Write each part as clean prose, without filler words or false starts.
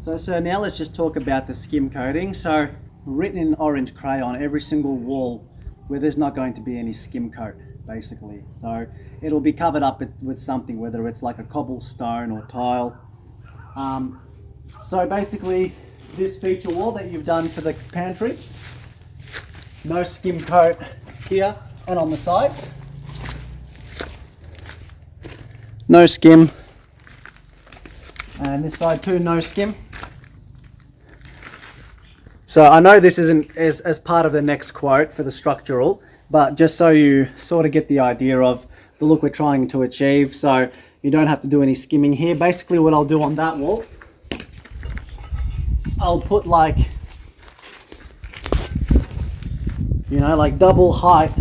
So now let's just talk about the skim coating. So written in orange crayon, every single wall where there's not going to be any skim coat, basically. So it'll be covered up with something, whether it's like a cobblestone or tile. So basically, this feature wall that you've done for the pantry, no skim coat here and on the sides. No skim. And this side too, no skim. So I know this isn't as part of the next quote for the structural, but just so you sort of get the idea of the look we're trying to achieve, so you don't have to do any skimming here. Basically what I'll do on that wall, I'll put like, you know, like double height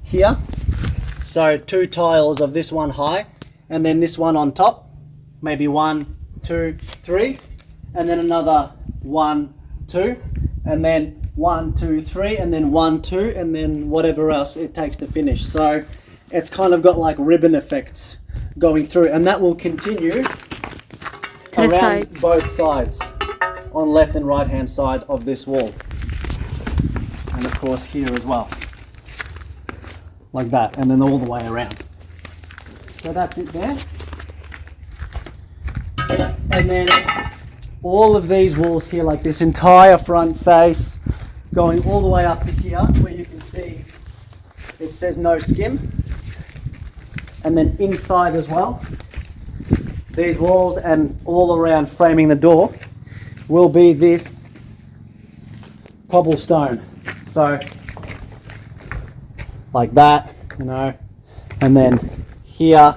here. So 2 tiles of this one high, and then this one on top, maybe 1, 2, 3, and then another 1, 2, and then 1, 2, 3, and then 1, 2, and then whatever else it takes to finish. So it's kind of got like ribbon effects going through, and that will continue around both sides, on left and right hand side of this wall, and of course here as well, like that, and then all the way around. So that's it there. And then all of these walls here, like this entire front face, going all the way up to here, where you can see it says no skim. And then inside as well, these walls and all around framing the door will be this cobblestone. So like that, you know, and then here,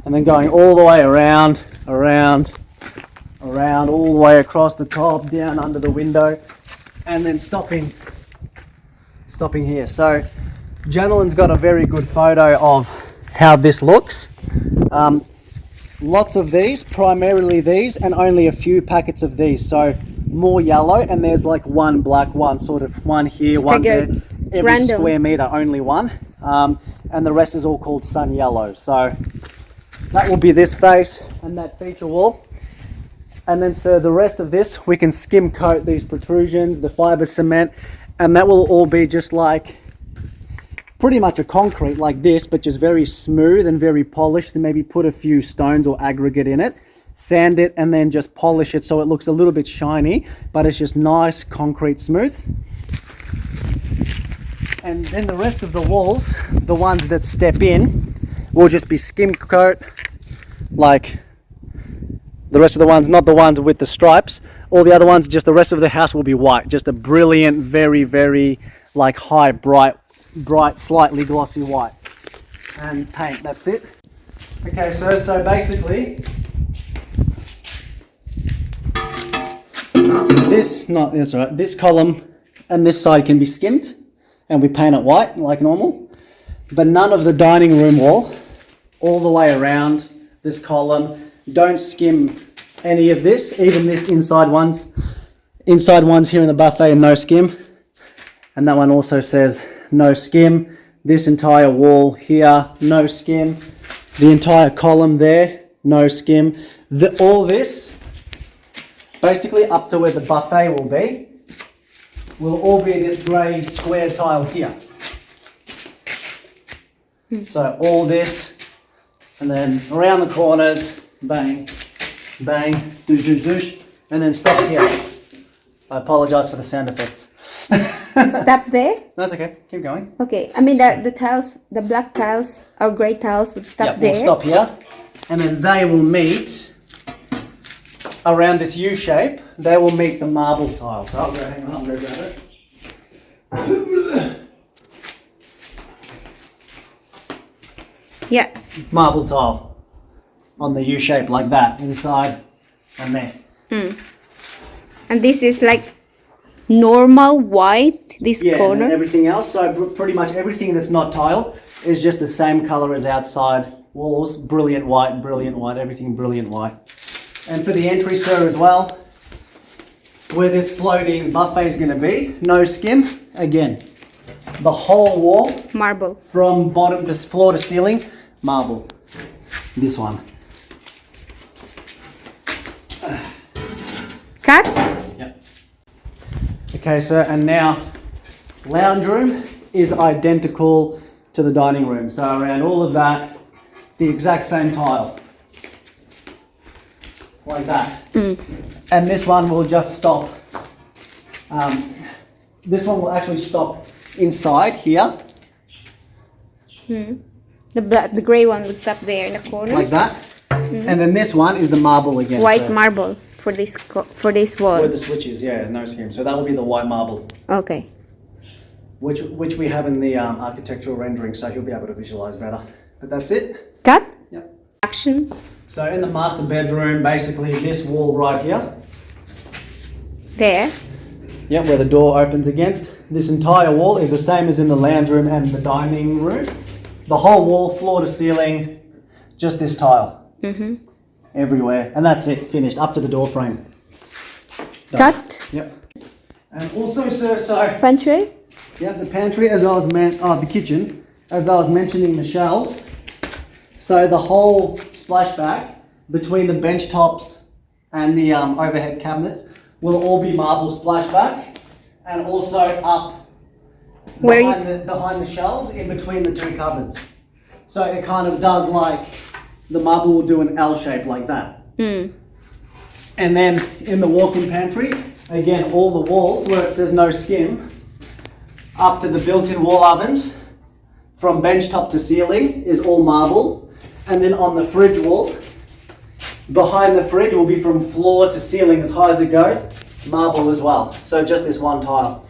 and then going all the way around, all the way across the top, down under the window, and then stopping here. So Janelyn's got a very good photo of how this looks. Lots of these, primarily these, and only a few packets of these. So more yellow, and there's like one black one, sort of one here, it's one there. Every random square meter, only one. And the rest is all called sun yellow. So that will be this face and that feature wall. And then so the rest of this, we can skim coat these protrusions, the fiber cement, and that will all be just like pretty much a concrete like this, but just very smooth and very polished, and maybe put a few stones or aggregate in it, sand it, and then just polish it so it looks a little bit shiny, but it's just nice, concrete, smooth. And then the rest of the walls, the ones that step in, will just be skim coat, like the rest of the ones, not the ones with the stripes. All the other ones, just the rest of the house will be white. Just a brilliant, very, very like high, bright, slightly glossy white. And paint, that's it. Okay, so basically, this column and this side can be skimmed, and we paint it white like normal. But none of the dining room wall, all the way around this column, don't skim any of this, even this inside ones here in the buffet, and no skim. And that one also says no skim. This entire wall here, no skim. The entire column there, no skim. All this, basically up to where the buffet will all be this grey square tile here. So all this, and then around the corners, bang, bang, douche, douche, douche, and then stops here. I apologise for the sound effects. Stop there? That's okay, keep going. Okay, I mean the tiles, the black tiles or grey tiles would stop there. We'll stop here, and then they will meet around this U shape. They will meet the marble tile. So I'll go, hang on, I'll go grab it. Yeah. Marble tile on the U shape like that, inside and there. And this is like normal white, this corner? And everything else, so pretty much everything that's not tile is just the same colour as outside walls. Brilliant white, everything brilliant white. And for the entry, sir, as well, where this floating buffet is going to be, no skim, again. The whole wall, marble. From bottom to floor to ceiling, marble. This one. Cut? Yep. Okay, sir, and now lounge room is identical to the dining room. So around all of that, the exact same tile. Like that. And this one will just stop. This one will actually stop inside here. The grey one will stop there in the corner. Like that. And then this one is the marble again. White marble for this wall. Where the switch is, yeah, no Skim. So that will be the white marble. Okay. Which we have in the architectural rendering, so he'll be able to visualize better. But that's it. Cut? Yep. Action. So in the master bedroom, basically this wall right here. There. Yep, where the door opens against. This entire wall is the same as in the lounge room and the dining room. The whole wall, floor to ceiling, just this tile. Everywhere. And that's it, finished, up to the door frame. Done. Cut. Yep. And also, sir, so... Pantry. Yep, the pantry, as I was the kitchen, as I was mentioning the shelves. So the whole splashback between the bench tops and the overhead cabinets will all be marble splashback, and also up behind the shelves in between the two cupboards. So it kind of does like, the marble will do an L shape like that. And then in the walk-in pantry, again, all the walls where it says no Skim, up to the built-in wall ovens, from bench top to ceiling is all marble. And then on the fridge wall, behind the fridge will be from floor to ceiling as high as it goes, marble as well. So just this one tile.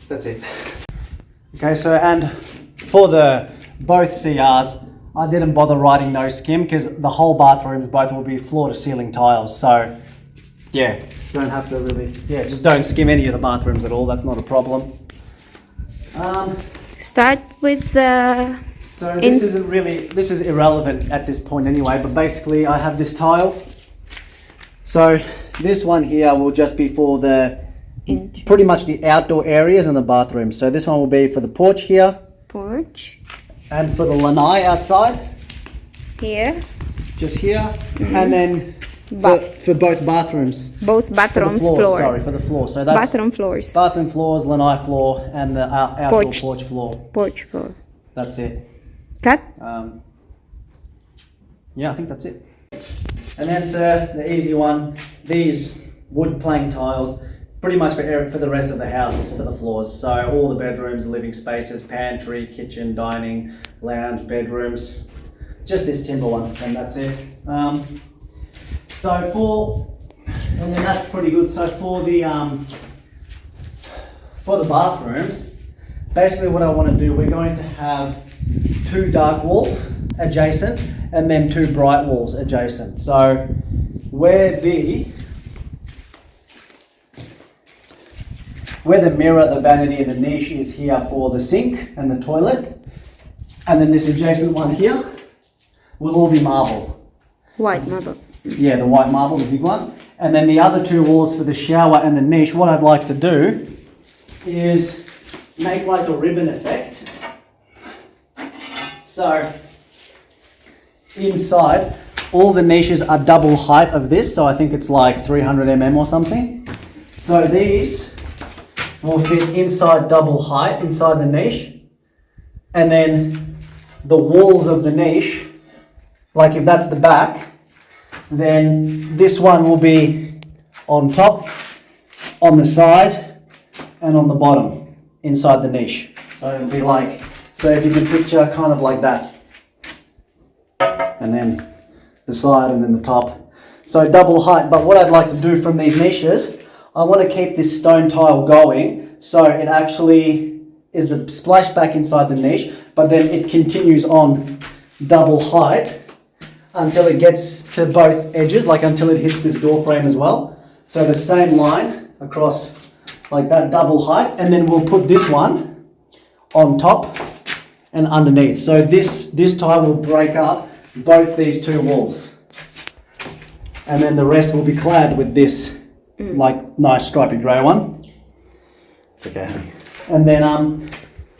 That's it. Okay, so and for the both CRs, I didn't bother writing no Skim because the whole bathrooms both will be floor to ceiling tiles. So yeah, don't have to really, just don't skim any of the bathrooms at all. That's not a problem. Start with the... So this is irrelevant at this point anyway, but basically I have this tile. So this one here will just be for the, pretty much the outdoor areas and the bathroom. So this one will be for the porch here. Porch. And for the lanai outside. Here. Just here. And then for both bathrooms. Both bathrooms for the floor. Sorry, for the floor. So that's bathroom floors. Bathroom floors, lanai floor, and the outdoor porch floor. Porch floor. That's it. Cut. Yeah, I think that's it. And then, sir, the easy one. These wood plank tiles, pretty much for the rest of the house, for the floors. So all the bedrooms, living spaces, pantry, kitchen, dining, lounge, bedrooms. Just this timber one, and that's it. And then that's pretty good. So for the bathrooms, basically what I want to do, we're going to have 2 dark walls adjacent and then 2 bright walls adjacent. So where the mirror, the vanity and the niche is here for the sink and the toilet, and then this adjacent one here will all be marble. White marble. Yeah, the white marble, the big one. And then the other 2 walls for the shower and the niche, what I'd like to do is make like a ribbon effect. So inside, all the niches are double height of this, so I think it's like 300 mm or something. So these will fit inside double height, inside the niche. And then the walls of the niche, like if that's the back, then this one will be on top, on the side, and on the bottom, inside the niche. So it'll be like, so if you can picture kind of like that. And then the side and then the top. So double height, but what I'd like to do from these niches, I want to keep this stone tile going, so it actually is the splashback inside the niche, but then it continues on double height until it gets to both edges, like until it hits this door frame as well. So the same line across like that, double height, and then we'll put this one on top and underneath. So this tile will break up both these 2 walls. And then the rest will be clad with this like nice stripy grey one. It's okay. And then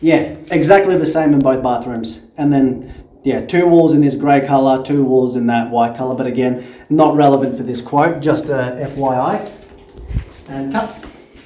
exactly the same in both bathrooms. And then yeah, 2 wools in this grey colour, 2 wools in that white colour, but again, not relevant for this quote, just a FYI. And cut.